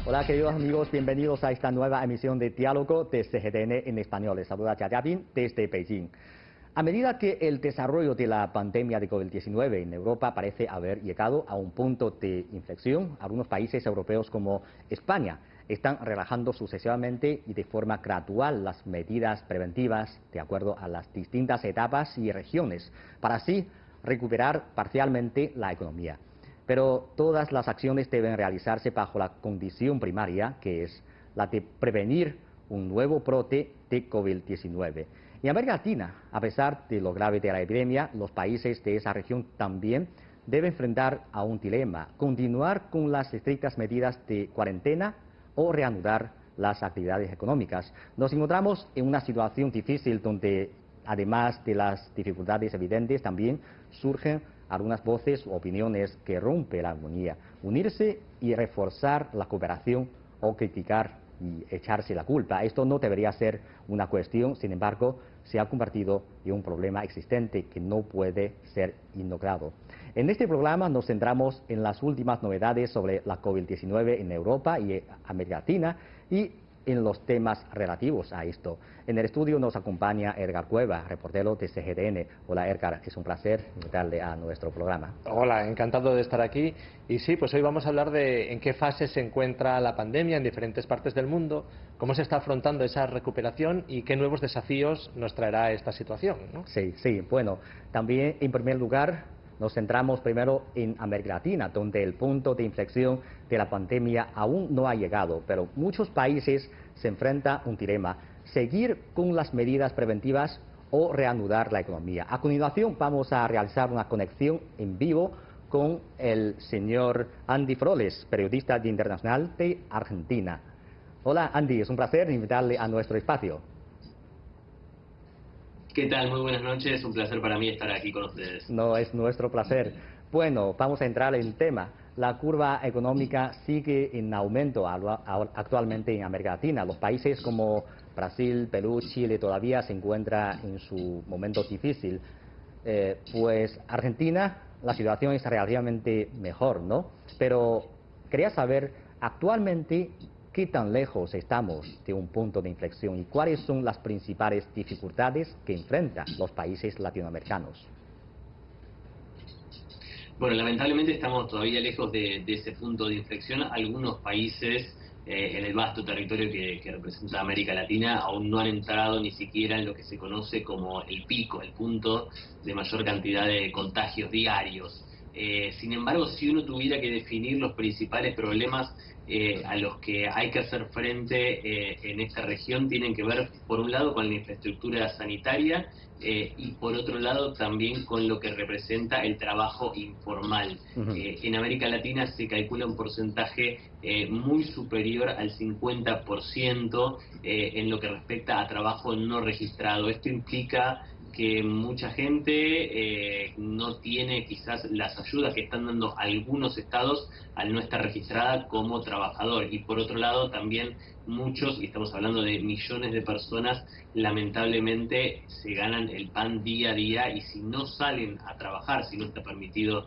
Hola queridos amigos, bienvenidos a esta nueva emisión de Diálogo de CGTN en español. Les saluda Jia Jiabin desde Beijing. A medida que el desarrollo de la pandemia de COVID-19 en Europa parece haber llegado a un punto de inflexión, algunos países europeos como España están relajando sucesivamente y de forma gradual las medidas preventivas de acuerdo a las distintas etapas y regiones, para así recuperar parcialmente la economía. Pero todas las acciones deben realizarse bajo la condición primaria, que es la de prevenir un nuevo brote de COVID-19. En América Latina, a pesar de lo grave de la epidemia, los países de esa región también deben enfrentar a un dilema: continuar con las estrictas medidas de cuarentena o reanudar las actividades económicas. Nos encontramos en una situación difícil donde, además de las dificultades evidentes, también surgen algunas voces u opiniones que rompen la armonía. Unirse y reforzar la cooperación o criticar y echarse la culpa. Esto no debería ser una cuestión, sin embargo, se ha convertido en un problema existente que no puede ser ignorado. En este programa nos centramos en las últimas novedades sobre la COVID-19 en Europa y América Latina y en los temas relativos a esto. En el estudio nos acompaña Edgar Cueva, reportero de CGTN. Hola Edgar, es un placer invitarle a nuestro programa. Hola, encantado de estar aquí. Y sí, pues hoy vamos a hablar de en qué fase se encuentra la pandemia en diferentes partes del mundo, cómo se está afrontando esa recuperación y qué nuevos desafíos nos traerá esta situación, ¿no? Sí, bueno, también en primer lugar nos centramos primero en América Latina, donde el punto de inflexión de la pandemia aún no ha llegado, pero muchos países se enfrentan a un dilema: seguir con las medidas preventivas o reanudar la economía. A continuación vamos a realizar una conexión en vivo con el señor Andy Froles, periodista de Internacional de Argentina. Hola Andy, es un placer invitarle a nuestro espacio. ¿Qué tal? Muy buenas noches, un placer para mí estar aquí con ustedes. No, es nuestro placer. Bueno, vamos a entrar en tema. La curva económica sigue en aumento actualmente en América Latina. Los países como Brasil, Perú, Chile todavía se encuentran en su momento difícil. Pues Argentina, la situación es relativamente mejor, ¿no? Pero quería saber, actualmente, ¿qué tan lejos estamos de un punto de inflexión y cuáles son las principales dificultades que enfrentan los países latinoamericanos? Bueno, lamentablemente estamos todavía lejos de ese punto de inflexión. Algunos países en el vasto territorio que representa América Latina aún no han entrado ni siquiera en lo que se conoce como el pico, el punto de mayor cantidad de contagios diarios. Sin embargo, si uno tuviera que definir los principales problemas a los que hay que hacer frente en esta región, tienen que ver, por un lado, con la infraestructura sanitaria y por otro lado también con lo que representa el trabajo informal. En América Latina se calcula un porcentaje muy superior al 50% en lo que respecta a trabajo no registrado. Esto implica que mucha gente no tiene quizás las ayudas que están dando algunos estados al no estar registrada como trabajador, y por otro lado también muchos, y estamos hablando de millones de personas, lamentablemente se ganan el pan día a día, y si no salen a trabajar, si no está permitido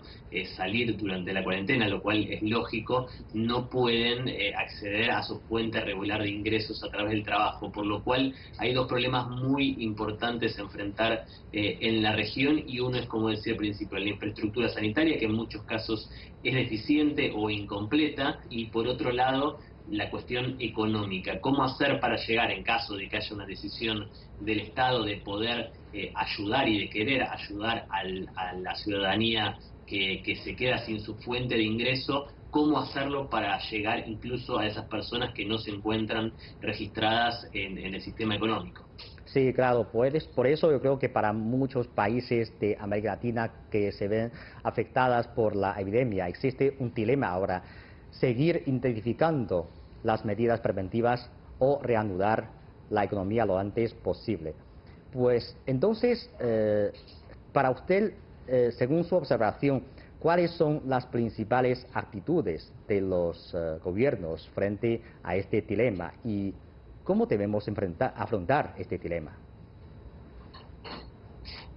salir durante la cuarentena, lo cual es lógico, no pueden acceder a su fuente regular de ingresos a través del trabajo, por lo cual hay dos problemas muy importantes a enfrentar en la región, y uno es, como decía al principio, la infraestructura sanitaria, que en muchos casos es deficiente o incompleta, y por otro lado la cuestión económica, cómo hacer para llegar, en caso de que haya una decisión del Estado de poder ayudar y de querer ayudar a la ciudadanía que se queda sin su fuente de ingreso, cómo hacerlo para llegar incluso a esas personas que no se encuentran registradas en el sistema económico. Sí, claro, pues por eso yo creo que para muchos países de América Latina que se ven afectadas por la epidemia existe un dilema ahora: seguir intensificando las medidas preventivas o reanudar la economía lo antes posible. Pues entonces, para usted, según su observación, ¿cuáles son las principales actitudes de los gobiernos frente a este dilema y cómo debemos afrontar este dilema?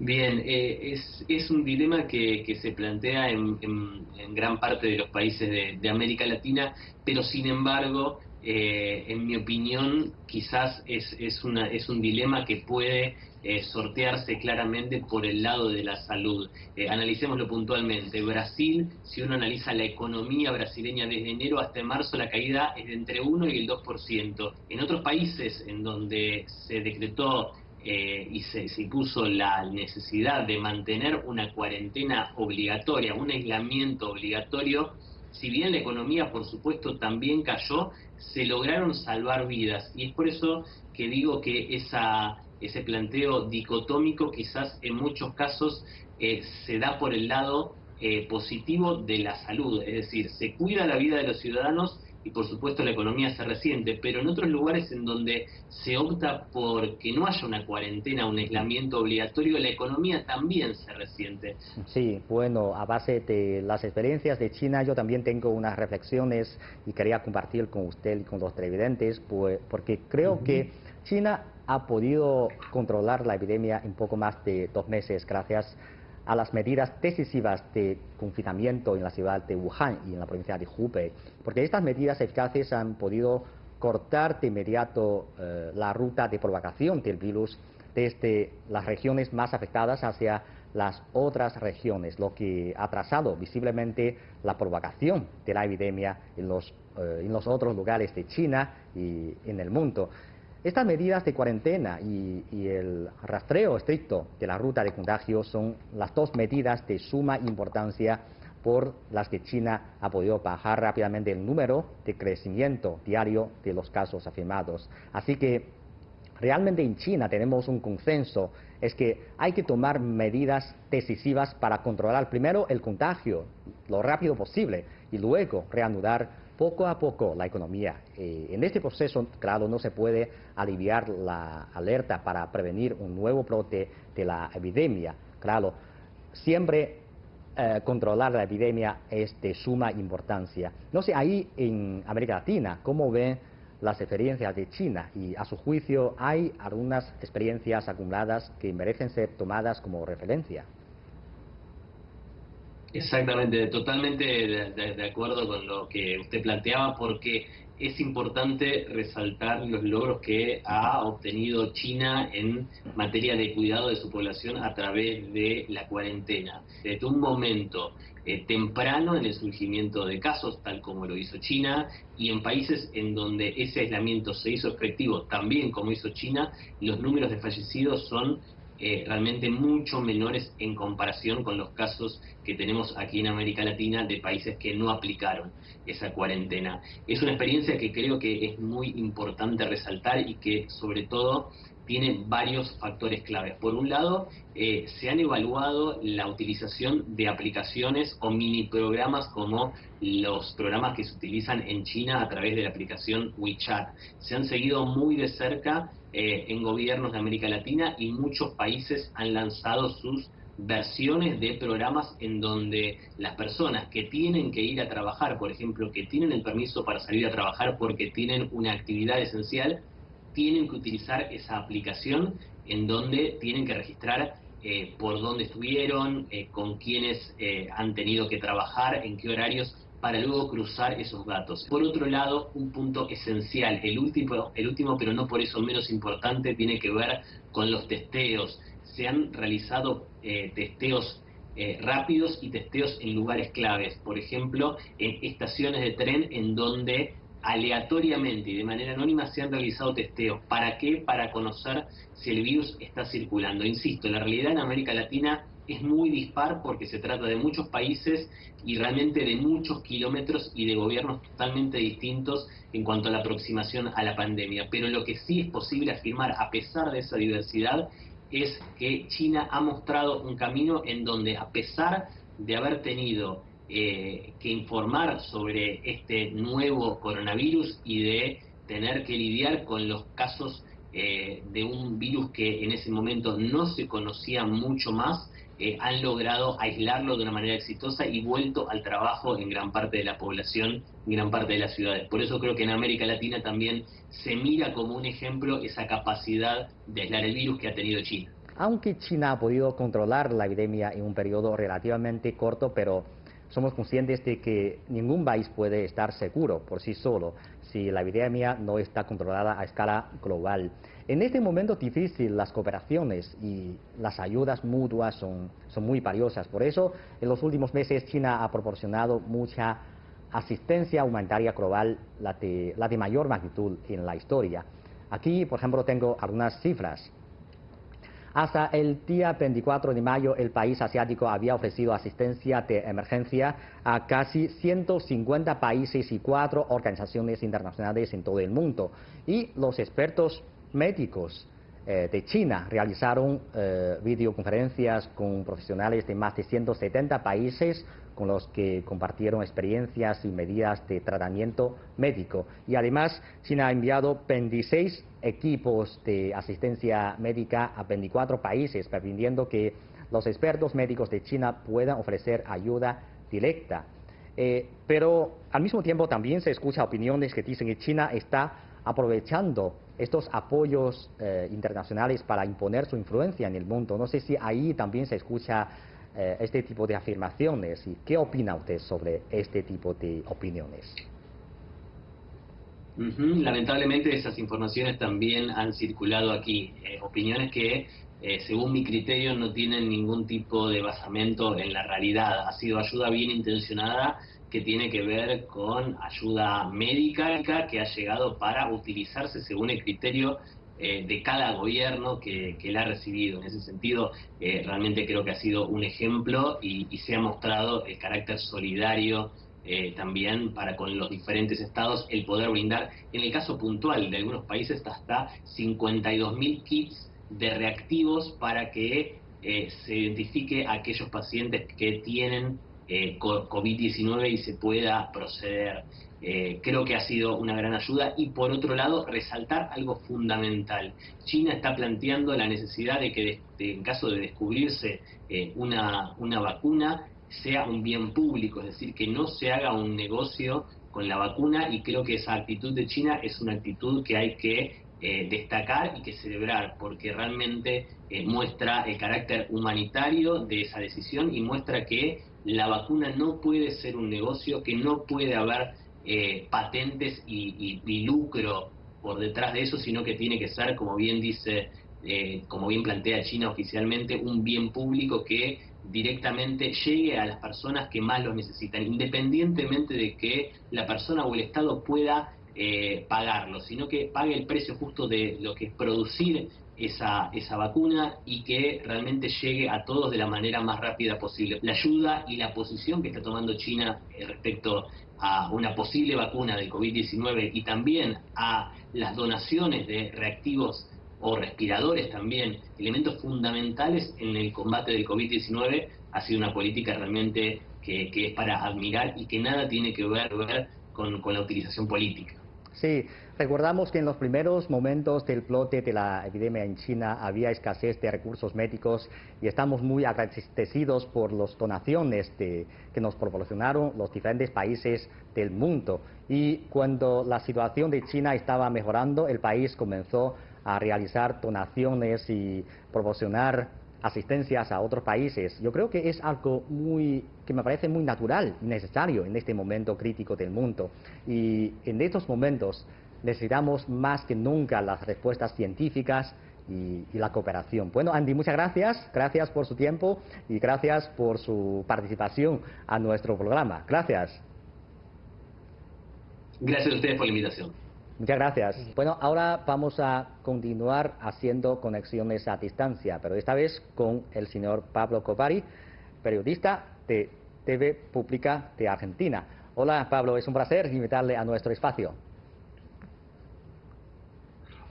Bien, es un dilema que se plantea en gran parte de los países de América Latina, pero sin embargo, en mi opinión, quizás es un dilema que puede sortearse claramente por el lado de la salud. Analicémoslo puntualmente. Brasil, si uno analiza la economía brasileña desde enero hasta marzo, la caída es de entre 1 y el 2%. En otros países en donde se decretó y se impuso la necesidad de mantener una cuarentena obligatoria, un aislamiento obligatorio, si bien la economía por supuesto también cayó, se lograron salvar vidas, y es por eso que digo que ese planteo dicotómico quizás en muchos casos se da por el lado positivo de la salud, es decir, se cuida la vida de los ciudadanos y por supuesto la economía se resiente, pero en otros lugares en donde se opta por que no haya una cuarentena, un aislamiento obligatorio, la economía también se resiente. Sí, bueno, a base de las experiencias de China, yo también tengo unas reflexiones y quería compartir con usted y con los televidentes, pues, porque creo que China ha podido controlar la epidemia en poco más de 2 meses gracias a las medidas decisivas de confinamiento en la ciudad de Wuhan y en la provincia de Hubei, porque estas medidas eficaces han podido cortar de inmediato la ruta de propagación del virus desde las regiones más afectadas hacia las otras regiones, lo que ha atrasado visiblemente la propagación de la epidemia en los otros lugares de China y en el mundo. Estas medidas de cuarentena y el rastreo estricto de la ruta de contagio son las dos medidas de suma importancia por las que China ha podido bajar rápidamente el número de crecimiento diario de los casos afirmados. Así que realmente en China tenemos un consenso, es que hay que tomar medidas decisivas para controlar primero el contagio lo rápido posible y luego reanudar poco a poco la economía. En este proceso, claro, no se puede aliviar la alerta para prevenir un nuevo brote de la epidemia. Claro, siempre controlar la epidemia es de suma importancia. No sé, ahí en América Latina, ¿cómo ven las experiencias de China? Y a su juicio, ¿hay algunas experiencias acumuladas que merecen ser tomadas como referencia? Exactamente, totalmente de acuerdo con lo que usted planteaba, porque es importante resaltar los logros que ha obtenido China en materia de cuidado de su población a través de la cuarentena. Desde un momento temprano en el surgimiento de casos, tal como lo hizo China, y en países en donde ese aislamiento se hizo efectivo, también como hizo China, los números de fallecidos son realmente mucho menores en comparación con los casos que tenemos aquí en América Latina de países que no aplicaron esa cuarentena. Es una experiencia que creo que es muy importante resaltar y que sobre todo tiene varios factores claves. Por un lado, se han evaluado la utilización de aplicaciones o mini programas como los programas que se utilizan en China a través de la aplicación WeChat. Se han seguido muy de cerca en gobiernos de América Latina y muchos países han lanzado sus versiones de programas en donde las personas que tienen que ir a trabajar, por ejemplo, que tienen el permiso para salir a trabajar porque tienen una actividad esencial, tienen que utilizar esa aplicación en donde tienen que registrar por dónde estuvieron, con quiénes han tenido que trabajar, en qué horarios, para luego cruzar esos datos. Por otro lado, un punto esencial, el último pero no por eso menos importante, tiene que ver con los testeos. Se han realizado testeos rápidos y testeos en lugares claves, por ejemplo, en estaciones de tren en donde aleatoriamente y de manera anónima se han realizado testeos. ¿Para qué? Para conocer si el virus está circulando. Insisto, la realidad en América Latina es muy dispar porque se trata de muchos países y realmente de muchos kilómetros y de gobiernos totalmente distintos en cuanto a la aproximación a la pandemia. Pero lo que sí es posible afirmar, a pesar de esa diversidad, es que China ha mostrado un camino en donde, a pesar de haber tenido que informar sobre este nuevo coronavirus y de tener que lidiar con los casos de un virus que en ese momento no se conocía mucho más, han logrado aislarlo de una manera exitosa y vuelto al trabajo en gran parte de la población, en gran parte de las ciudades. Por eso creo que en América Latina también se mira como un ejemplo esa capacidad de aislar el virus que ha tenido China. aunque China ha podido controlar la epidemia en un periodo relativamente corto, pero somos conscientes de que ningún país puede estar seguro por sí solo si la epidemia no está controlada a escala global. En este momento difícil, las cooperaciones y las ayudas mutuas son muy valiosas. Por eso, en los últimos meses, China ha proporcionado mucha asistencia humanitaria global, la de mayor magnitud en la historia. Aquí, por ejemplo, tengo algunas cifras. Hasta el día 24 de mayo, el país asiático había ofrecido asistencia de emergencia a casi 150 países y 4 organizaciones internacionales en todo el mundo. Y los expertos médicos de China realizaron videoconferencias con profesionales de más de 170 países con los que compartieron experiencias y medidas de tratamiento médico. Y además, China ha enviado 26 equipos de asistencia médica a 24 países, permitiendo que los expertos médicos de China puedan ofrecer ayuda directa. Pero al mismo tiempo también se escucha opiniones que dicen que China está aprovechando estos apoyos internacionales para imponer su influencia en el mundo. No sé si ahí también se escucha este tipo de afirmaciones. ¿Y qué opina usted sobre este tipo de opiniones? Lamentablemente esas informaciones también han circulado aquí, opiniones que según mi criterio no tienen ningún tipo de basamento en la realidad. Ha sido ayuda bien intencionada que tiene que ver con ayuda médica que ha llegado para utilizarse según el criterio de cada gobierno que la ha recibido. En ese sentido, realmente creo que ha sido un ejemplo y se ha mostrado el carácter solidario también para con los diferentes estados, el poder brindar, en el caso puntual de algunos países, hasta 52.000 kits de reactivos para que se identifique a aquellos pacientes que tienen COVID-19 y se pueda proceder. Creo que ha sido una gran ayuda. Y por otro lado, resaltar algo fundamental. China está planteando la necesidad de que en caso de descubrirse una vacuna, sea un bien público, es decir, que no se haga un negocio con la vacuna, y creo que esa actitud de China es una actitud que hay que destacar y que celebrar, porque realmente muestra el carácter humanitario de esa decisión y muestra que la vacuna no puede ser un negocio, que no puede haber patentes y lucro por detrás de eso, sino que tiene que ser, como bien dice, como bien plantea China oficialmente, un bien público que directamente llegue a las personas que más lo necesitan, independientemente de que la persona o el Estado pueda pagarlo, sino que pague el precio justo de lo que es producir esa vacuna y que realmente llegue a todos de la manera más rápida posible. La ayuda y la posición que está tomando China respecto a una posible vacuna del COVID-19 y también a las donaciones de reactivos o respiradores también, elementos fundamentales en el combate del COVID-19, ha sido una política realmente que es para admirar y que nada tiene que ver con la utilización política. Sí, recordamos que en los primeros momentos del brote de la epidemia en China había escasez de recursos médicos y estamos muy agradecidos por las donaciones que nos proporcionaron los diferentes países del mundo. Y cuando la situación de China estaba mejorando, el país comenzó a realizar donaciones y proporcionar asistencias a otros países. Yo creo que es algo que me parece muy natural y necesario en este momento crítico del mundo. Y en estos momentos necesitamos más que nunca las respuestas científicas y la cooperación. Bueno, Andy, muchas gracias. Gracias por su tiempo y gracias por su participación a nuestro programa. Gracias. Gracias a ustedes por la invitación. Muchas gracias. Bueno, ahora vamos a continuar haciendo conexiones a distancia, pero esta vez con el señor Pablo Copari, periodista de TV Pública de Argentina. Hola, Pablo, es un placer invitarle a nuestro espacio.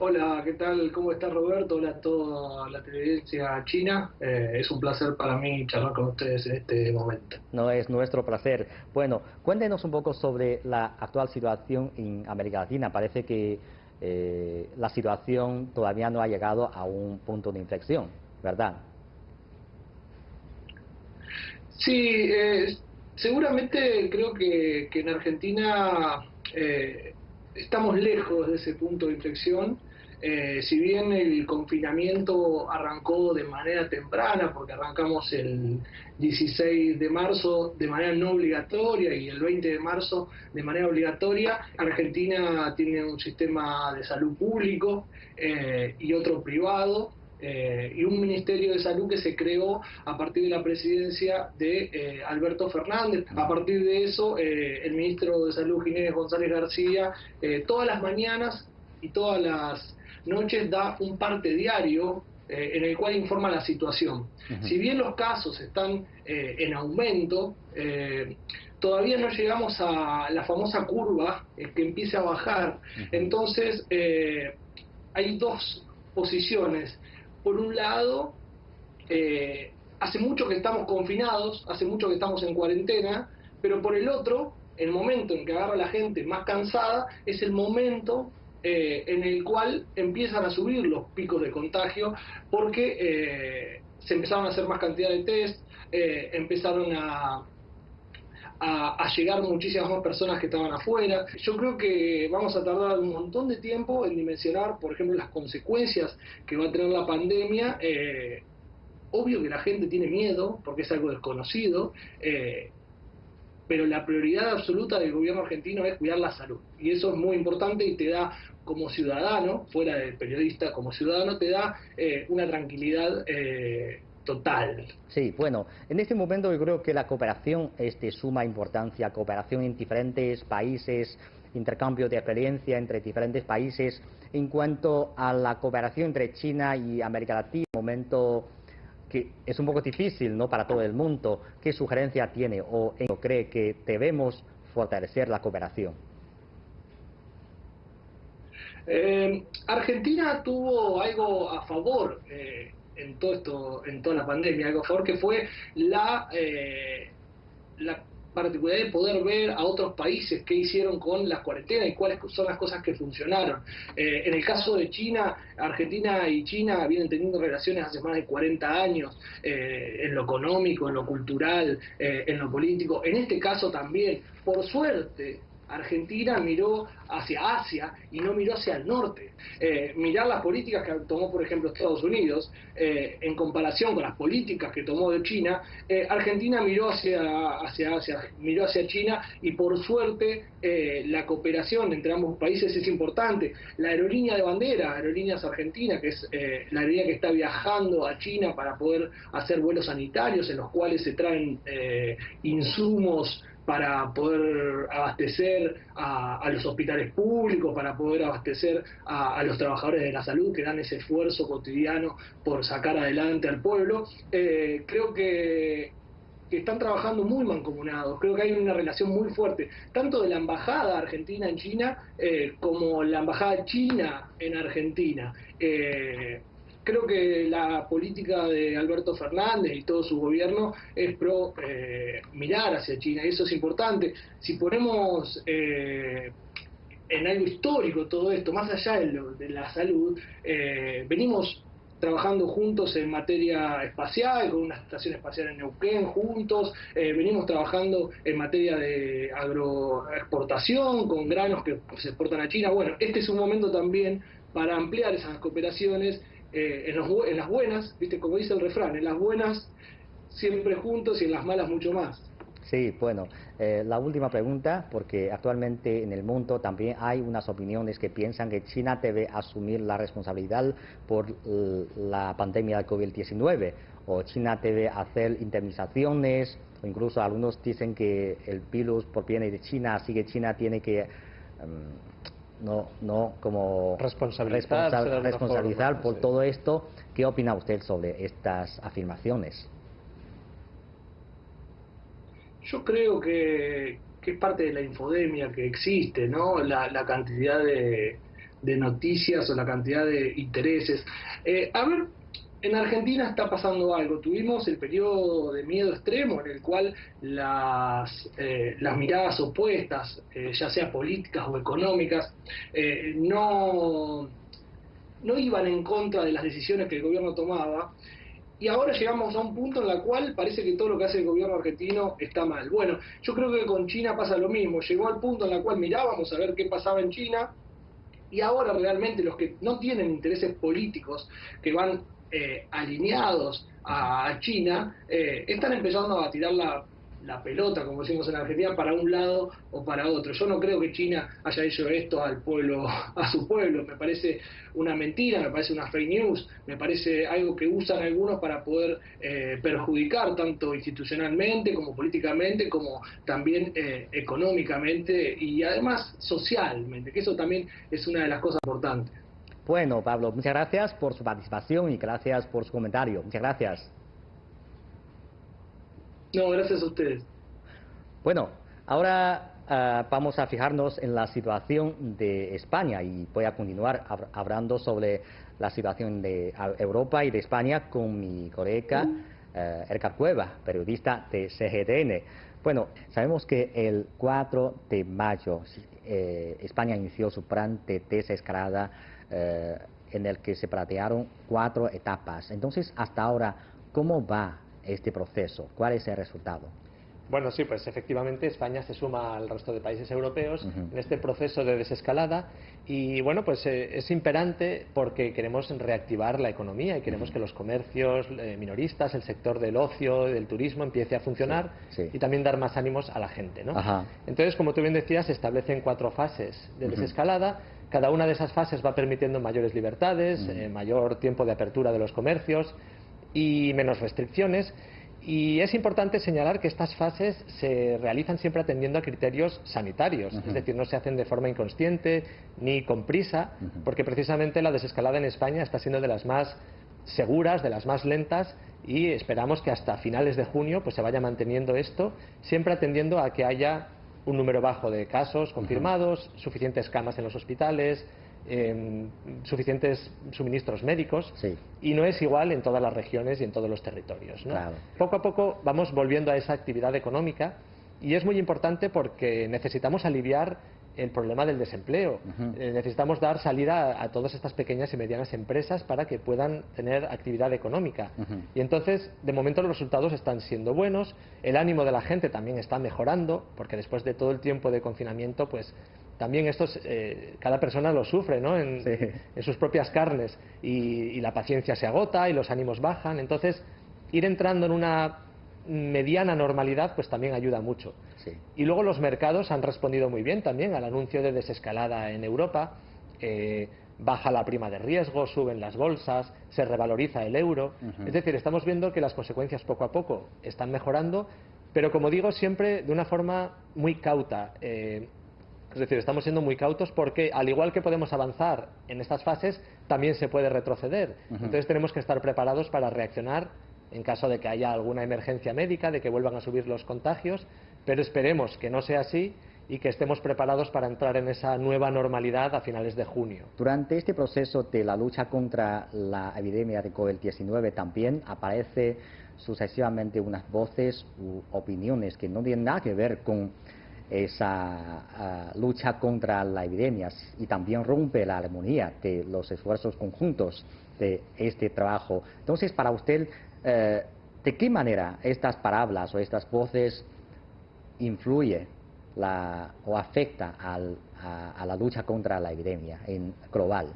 Hola, ¿qué tal? ¿Cómo está Roberto? Hola a toda la televidencia china. Es un placer para mí charlar con ustedes en este momento. No, es nuestro placer. Bueno, cuéntenos un poco sobre la actual situación en América Latina. Parece que la situación todavía no ha llegado a un punto de inflexión, ¿verdad? Sí, seguramente creo que en Argentina estamos lejos de ese punto de inflexión. Si bien el confinamiento arrancó de manera temprana, porque arrancamos el 16 de marzo de manera no obligatoria y el 20 de marzo de manera obligatoria, Argentina tiene un sistema de salud público y otro privado, y un Ministerio de Salud que se creó a partir de la presidencia de Alberto Fernández. A partir de eso, el ministro de Salud, Ginés González García, todas las mañanas y todas las noches da un parte diario en el cual informa la situación. Si bien los casos están en aumento, todavía no llegamos a la famosa curva que empiece a bajar. Entonces, hay dos posiciones. Por un lado, hace mucho que estamos confinados, hace mucho que estamos en cuarentena, pero por el otro, el momento en que agarra la gente más cansada es el momento en el cual empiezan a subir los picos de contagio, porque se empezaron a hacer más cantidad de test, empezaron a llegar muchísimas más personas que estaban afuera. Yo creo que vamos a tardar un montón de tiempo en dimensionar, por ejemplo, las consecuencias que va a tener la pandemia. Obvio que la gente tiene miedo, porque es algo desconocido, pero la prioridad absoluta del gobierno argentino es cuidar la salud. Y eso es muy importante y te da, como ciudadano, fuera del periodista, como ciudadano, te da una tranquilidad total. Sí, bueno, en este momento yo creo que la cooperación es de suma importancia, cooperación en diferentes países, intercambio de experiencia entre diferentes países. En cuanto a la cooperación entre China y América Latina, un momento que es un poco difícil, ¿no?, para todo el mundo, ¿qué sugerencia tiene o cree que debemos fortalecer la cooperación? Argentina tuvo algo a favor en todo esto, en toda la pandemia, algo a favor, que fue la particularidad de poder ver a otros países qué hicieron con las cuarentenas y cuáles son las cosas que funcionaron. En el caso de China, Argentina y China vienen teniendo relaciones hace más de 40 años, en lo económico, en lo cultural, en lo político. En este caso también, por suerte, Argentina miró hacia Asia y no miró hacia el norte. Mirar las políticas que tomó, por ejemplo, Estados Unidos, en comparación con las políticas que tomó de China, Argentina miró hacia Asia, miró hacia China, y por suerte la cooperación entre ambos países es importante. La aerolínea de bandera, Aerolíneas Argentinas, que es la aerolínea que está viajando a China para poder hacer vuelos sanitarios en los cuales se traen insumos para poder abastecer a los hospitales públicos, para poder abastecer a los trabajadores de la salud que dan ese esfuerzo cotidiano por sacar adelante al pueblo. Creo que están trabajando muy mancomunados. Creo que hay una relación muy fuerte, tanto de la embajada argentina en China como la embajada china en Argentina. Creo que la política de Alberto Fernández y todo su gobierno es pro mirar hacia China, y eso es importante. Si ponemos en algo histórico todo esto, más allá de la salud, venimos trabajando juntos en materia espacial, con una estación espacial en Neuquén juntos, venimos trabajando en materia de agroexportación, con granos que se exportan a China. Bueno, este es un momento también para ampliar esas cooperaciones. En las buenas, viste, como dice el refrán, en las buenas siempre juntos y en las malas mucho más. Sí, bueno, la última pregunta, porque actualmente en el mundo también hay unas opiniones que piensan que China debe asumir la responsabilidad por la pandemia del COVID-19, o China debe hacer indemnizaciones, o incluso algunos dicen que el virus proviene de China, así que China tiene que como responsabilizar por todo esto. ¿Qué opina usted sobre estas afirmaciones? Yo creo que es parte de la infodemia que existe, ¿no? La cantidad de noticias o la cantidad de intereses. A ver, en Argentina está pasando algo. Tuvimos el periodo de miedo extremo en el cual las miradas opuestas, ya sea políticas o económicas, no iban en contra de las decisiones que el gobierno tomaba. Y ahora llegamos a un punto en el cual parece que todo lo que hace el gobierno argentino está mal. Bueno, yo creo que con China pasa lo mismo. Llegó al punto en el cual mirábamos a ver qué pasaba en China, Y ahora realmente los que no tienen intereses políticos, que van alineados a China, están empezando a tirar la pelota, como decimos en Argentina, para un lado o para otro. Yo no creo que China haya hecho esto al pueblo, a su pueblo. Me parece una mentira, me parece una fake news, me parece algo que usan algunos para poder perjudicar tanto institucionalmente como políticamente, como también económicamente y además socialmente, que eso también es una de las cosas importantes. Bueno, Pablo, muchas gracias por su participación y gracias por su comentario. Muchas gracias. No, gracias a ustedes. Bueno, ahora vamos a fijarnos en la situación de España y voy a continuar hablando sobre la situación de Europa y de España con mi colega Edgar Cueva, periodista de CGTN. Bueno, sabemos que el 4 de mayo España inició su plan de desescalada en el que se plantearon 4 etapas. Entonces, hasta ahora, ¿cómo va este proceso? ¿Cuál es el resultado? Bueno, sí, pues efectivamente España se suma al resto de países europeos en este proceso de desescalada y bueno, pues es imperante porque queremos reactivar la economía y queremos que los comercios minoristas, el sector del ocio, del turismo empiece a funcionar y también dar más ánimos a la gente, ¿no? Entonces, como tú bien decías, se establecen 4 fases de desescalada. Cada una de esas fases va permitiendo mayores libertades, mayor tiempo de apertura de los comercios y menos restricciones. Y es importante señalar que estas fases se realizan siempre atendiendo a criterios sanitarios, es decir, no se hacen de forma inconsciente ni con prisa, porque precisamente la desescalada en España está siendo de las más seguras, de las más lentas, y esperamos que hasta finales de junio pues se vaya manteniendo esto, siempre atendiendo a que haya un número bajo de casos confirmados, suficientes camas en los hospitales, suficientes suministros médicos y no es igual en todas las regiones y en todos los territorios, ¿no? Poco a poco vamos volviendo a esa actividad económica y es muy importante porque necesitamos aliviar el problema del desempleo. Necesitamos dar salida a todas estas pequeñas y medianas empresas para que puedan tener actividad económica. Y entonces, de momento, los resultados están siendo buenos, el ánimo de la gente también está mejorando, porque después de todo el tiempo de confinamiento, pues también estos, cada persona lo sufre, ¿no? en sus propias carnes y la paciencia se agota y los ánimos bajan. Entonces, ir entrando en una mediana normalidad pues también ayuda mucho. Y luego los mercados han respondido muy bien también al anuncio de desescalada en Europa. Baja la prima de riesgo, suben las bolsas, se revaloriza el euro. Es decir, estamos viendo que las consecuencias poco a poco están mejorando, pero como digo, siempre de una forma muy cauta. Es decir, estamos siendo muy cautos porque, al igual que podemos avanzar en estas fases, también se puede retroceder. Entonces tenemos que estar preparados para reaccionar en caso de que haya alguna emergencia médica, de que vuelvan a subir los contagios, pero esperemos que no sea así y que estemos preparados para entrar en esa nueva normalidad a finales de junio. Durante este proceso de la lucha contra la epidemia de COVID-19 también aparece sucesivamente unas voces u opiniones que no tienen nada que ver con esa lucha contra la epidemia y también rompe la armonía de los esfuerzos conjuntos de este trabajo. Entonces, para usted, ¿de qué manera estas palabras o estas voces influyen o afecta a la lucha contra la epidemia en global?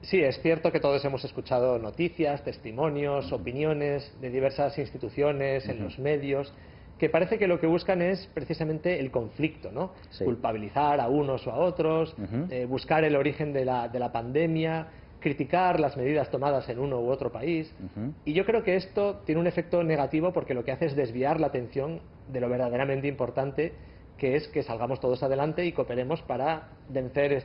Sí, es cierto que todos hemos escuchado noticias, testimonios, opiniones de diversas instituciones en los medios, que parece que lo que buscan es precisamente el conflicto, ¿no? Culpabilizar a unos o a otros, buscar el origen de la pandemia, criticar las medidas tomadas en uno u otro país. Y yo creo que esto tiene un efecto negativo porque lo que hace es desviar la atención de lo verdaderamente importante, que es que salgamos todos adelante y cooperemos para vencer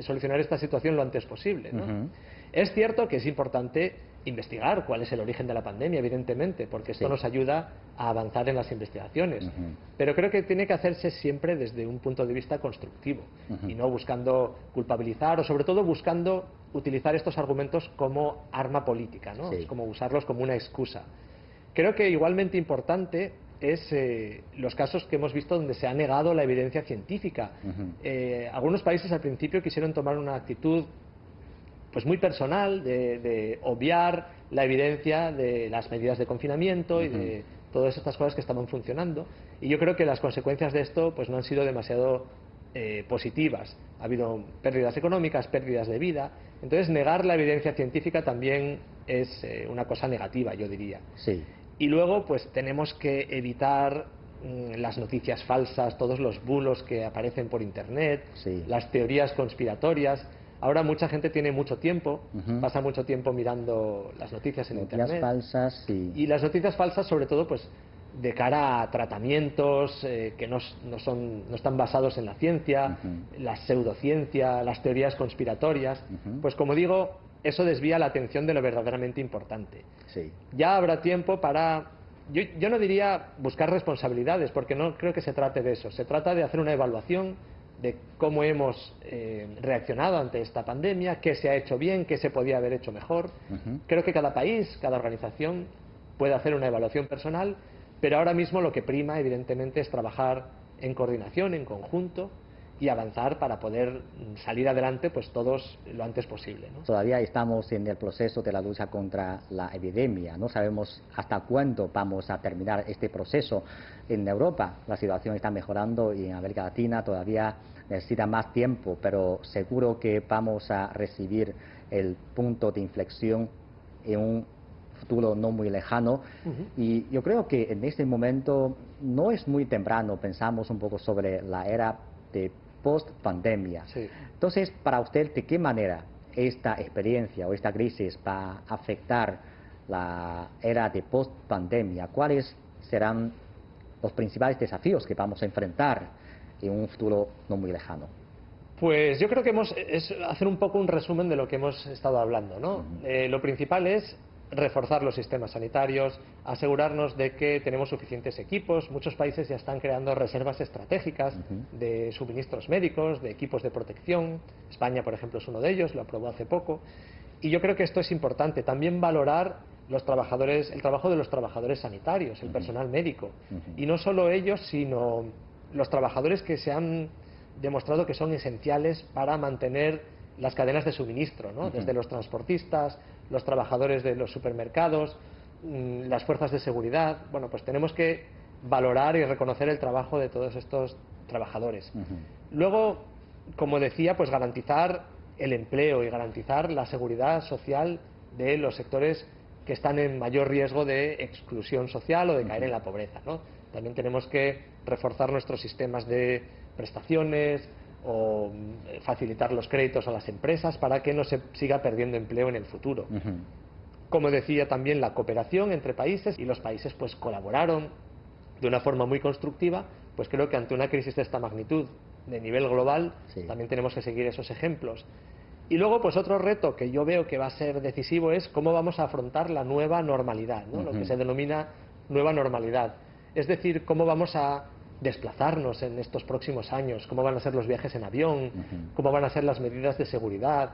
solucionar esta situación lo antes posible, ¿no? Es cierto que es importante investigar cuál es el origen de la pandemia, evidentemente, porque esto nos ayuda a avanzar en las investigaciones. Pero creo que tiene que hacerse siempre desde un punto de vista constructivo y no buscando culpabilizar o, sobre todo, buscando utilizar estos argumentos como arma política, ¿no? Es como usarlos como una excusa. Creo que igualmente importante es los casos que hemos visto donde se ha negado la evidencia científica. Algunos países al principio quisieron tomar una actitud pues muy personal de obviar la evidencia de las medidas de confinamiento y de todas estas cosas que estaban funcionando, y yo creo que las consecuencias de esto pues no han sido demasiado positivas. Ha habido pérdidas económicas, pérdidas de vida. Entonces, negar la evidencia científica también es una cosa negativa, yo diría. Sí. Y luego, pues tenemos que evitar las noticias falsas, todos los bulos que aparecen por Internet, Sí. las teorías conspiratorias. Ahora mucha gente tiene mucho tiempo, pasa mucho tiempo mirando las noticias en Noticias Internet. falsas, sí. Y las noticias falsas, sobre todo, pues de cara a tratamientos que no están basados en la ciencia, la pseudociencia, las teorías conspiratorias. Pues como digo, eso desvía la atención de lo verdaderamente importante. Sí. Ya habrá tiempo para... Yo no diría buscar responsabilidades, porque no creo que se trate de eso. Se trata de hacer una evaluación de cómo hemos reaccionado ante esta pandemia, qué se ha hecho bien, qué se podía haber hecho mejor. Creo que cada país, cada organización puede hacer una evaluación personal, pero ahora mismo lo que prima, evidentemente, es trabajar en coordinación, en conjunto, y avanzar para poder salir adelante pues todos lo antes posible, ¿no? Todavía estamos en el proceso de la lucha contra la epidemia. No sabemos hasta cuándo vamos a terminar este proceso. En Europa la situación está mejorando y en América Latina todavía necesita más tiempo, pero seguro que vamos a recibir el punto de inflexión en un futuro no muy lejano. Y yo creo que en este momento no es muy temprano. Pensamos un poco sobre la era de post-pandemia. Sí. Entonces, para usted, ¿de qué manera esta experiencia o esta crisis va a afectar la era de post-pandemia? ¿Cuáles serán los principales desafíos que vamos a enfrentar en un futuro no muy lejano? Pues yo creo que es hacer un poco un resumen de lo que hemos estado hablando, ¿no? Lo principal es reforzar los sistemas sanitarios, asegurarnos de que tenemos suficientes equipos. Muchos países ya están creando reservas estratégicas de suministros médicos, de equipos de protección. España, por ejemplo, es uno de ellos, lo aprobó hace poco. Y yo creo que esto es importante. También valorar el trabajo de los trabajadores sanitarios, el personal médico. Y no solo ellos, sino los trabajadores que se han demostrado que son esenciales para mantener las cadenas de suministro, ¿no? Desde los transportistas, los trabajadores de los supermercados, las fuerzas de seguridad. Bueno, pues tenemos que valorar y reconocer el trabajo de todos estos trabajadores. Luego, como decía, pues garantizar el empleo y garantizar la seguridad social de los sectores que están en mayor riesgo de exclusión social o de caer en la pobreza, ¿no? También tenemos que reforzar nuestros sistemas de prestaciones o facilitar los créditos a las empresas para que no se siga perdiendo empleo en el futuro. Como decía, también la cooperación entre países, y los países pues colaboraron de una forma muy constructiva. Pues creo que ante una crisis de esta magnitud de nivel global también tenemos que seguir esos ejemplos. Y luego, pues otro reto que yo veo que va a ser decisivo es cómo vamos a afrontar la nueva normalidad, ¿no? Lo que se denomina nueva normalidad. Es decir, cómo vamos a desplazarnos en estos próximos años, cómo van a ser los viajes en avión, cómo van a ser las medidas de seguridad,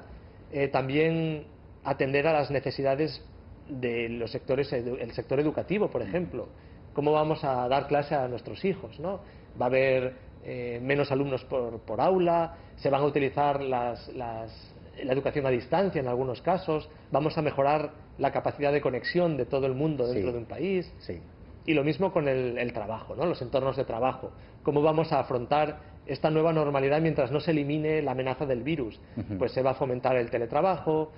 también atender a las necesidades de los sectores, el sector educativo, por ejemplo, cómo vamos a dar clase a nuestros hijos, ¿no? Va a haber menos alumnos por aula, se van a utilizar la educación a distancia en algunos casos, vamos a mejorar la capacidad de conexión de todo el mundo dentro de un país. Y lo mismo con el trabajo, ¿no? Los entornos de trabajo. ¿Cómo vamos a afrontar esta nueva normalidad mientras no se elimine la amenaza del virus? Pues se va a fomentar el teletrabajo,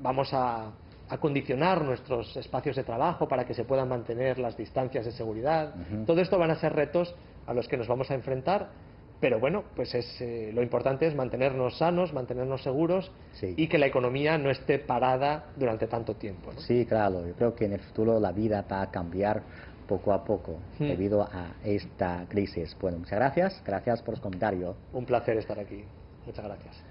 vamos a condicionar nuestros espacios de trabajo para que se puedan mantener las distancias de seguridad. Todo esto van a ser retos a los que nos vamos a enfrentar, pero bueno, pues lo importante es mantenernos sanos, mantenernos seguros y que la economía no esté parada durante tanto tiempo, ¿no? Sí, claro. Yo creo que en el futuro la vida va a cambiar poco a poco debido a esta crisis. Bueno, muchas gracias. Gracias por los comentarios. Un placer estar aquí. Muchas gracias.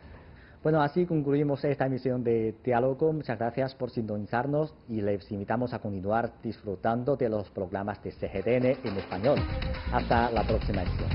Bueno, así concluimos esta emisión de Diálogo. Muchas gracias por sintonizarnos y les invitamos a continuar disfrutando de los programas de CGTN en español. Hasta la próxima edición.